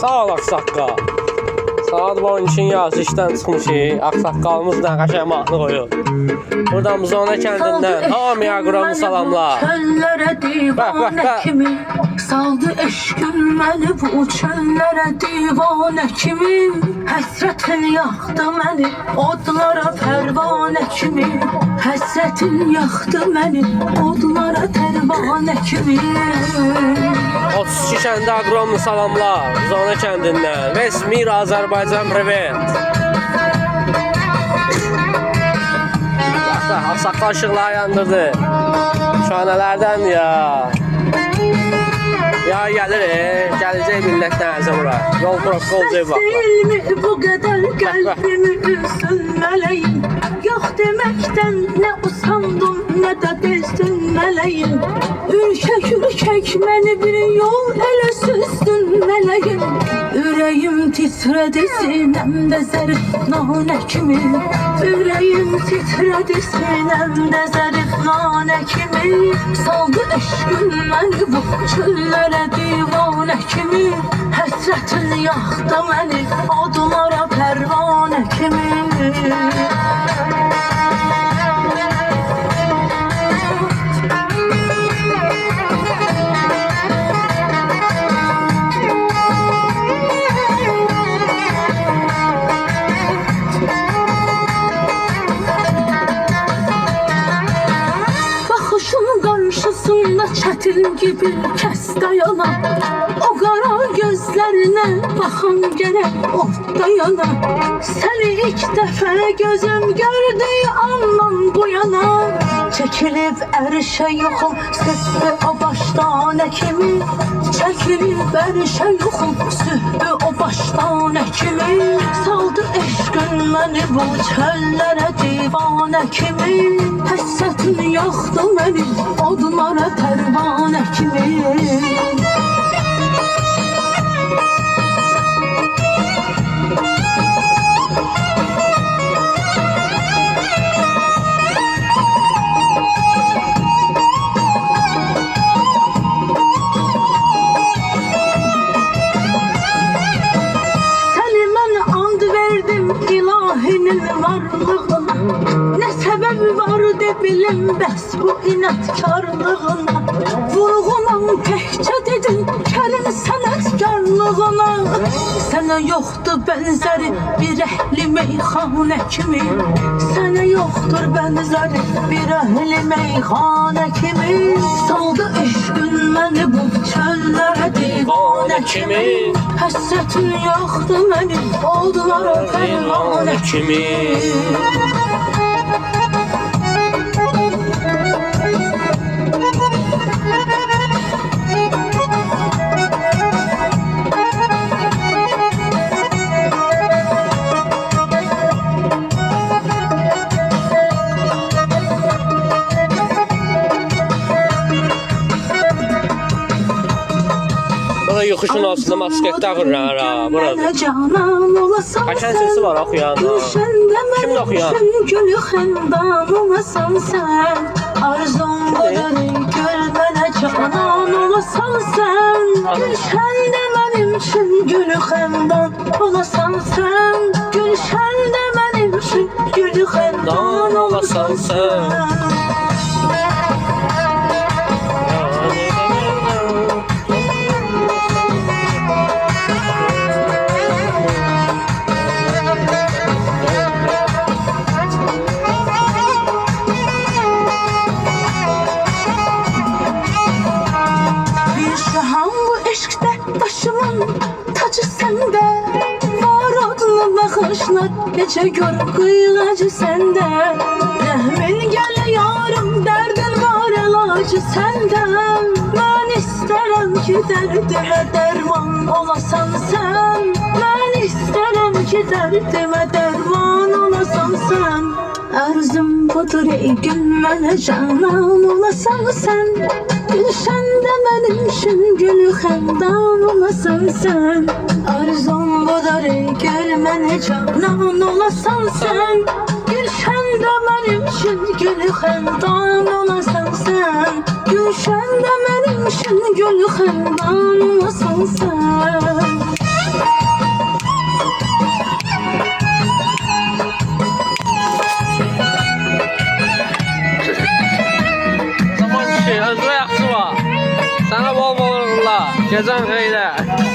Sağ ol Aksaqqal. Saat 12-in yarısı işdən çıxmışıq. Aksaqqalımız nə qəşəng mahnı qoyur. Buradan Muzona kəndindən hamıya Quranı salamlar. Bax. Saldı eşkün məni bu çöllərə divanə kimi. Həsrətin yaxdı məni odlara pərvanə kimi. Həsrətin yaxdı məni odlara pərvanə kimi. 32 kəndə Quranı salamlar. Muzona kəndindən. Vesmir Azərbaycan Privet. Bax, Aksaqqal ışıqlar yandırdı. Şanələrdən ya. Ya gəlir, gələcək millətdən əzə bura. Yol proqqa olacaq vaxtlar. Silmi bu qədər qəlbimi üstün mələyim. Yox deməkdən nə usandım, nə də dezdin mələyim. Ürkək məni bir yol elə süzdün mələyim. Ürəyim titrədi sinəmdə zərif nanə kimi. Ürəyim titrədi sinəmdə zərif nanə kimi. Saldı eşkün məni bu çöllərə divanə kimi. Həsrətin yaxdı məni odlara pərvanə kimi. Karşısında çətin gibi kəs dayana. O qara gözlərine baxam gərək of dayana. Səni ilk dəfə gözüm gördü andan bu yana. Çəkilib ərişə yoxum sübbü o başdanə kimi. Çəkilib ərişə yoxum sübbü o başdanə kimi. Saldı eşqin məni bu çöllərə divanə kimi. Həsrətin yaxdı məni odlara pərvanə kimi. Səni mən and verdim ilahinin varlığına. Ne sebebi var de bilim bəs bu inatkarlığına. Vurğunam təkcə dedin kərim sənətkarlığına. Sənə yoxdur bənzəri bir əhli meyxanə kimi. Sənə yoxdur bənzəri bir əhli meyxanə kimi. Saldı eşqin məni bu çöllərə divanə kimi. Həsrətin yaxdı məni odlara pərvanə kimi. Burada yoxuşun altında masketdə ağırlar ha, burada. Kaçan sesi var oxuyan. Kimdə oxuyan? Gülü xəndan olasan sən. Arzum budur gül mənə canan olasan sən. Gülşəndə mənim üçün gülü xəndan olasan sən. Gülşəndə mənim üçün gülü xəndan olasan sən. Başımın tacı səndə. Var adlı baxışlar necə gör qıyğacı səndə. Rəhmin gəl yarım dərdin var əlacı səndə. Mən istərəm ki dərdimə dərman olasan sən. Mən istərəm ki dərdimə dərman olasan sən. Arzum budur ey gün mənə canan olasan sən. Gülşəndə mənim üçün gülü xəndan olasan sən. Arzum budur ey gül mənə canan olasan sən. Gülşəndə mənim üçün gülü xəndan olasan sən. Gülşəndə mənim üçün gülü xəndan olasan sən. Gecən xeyrə.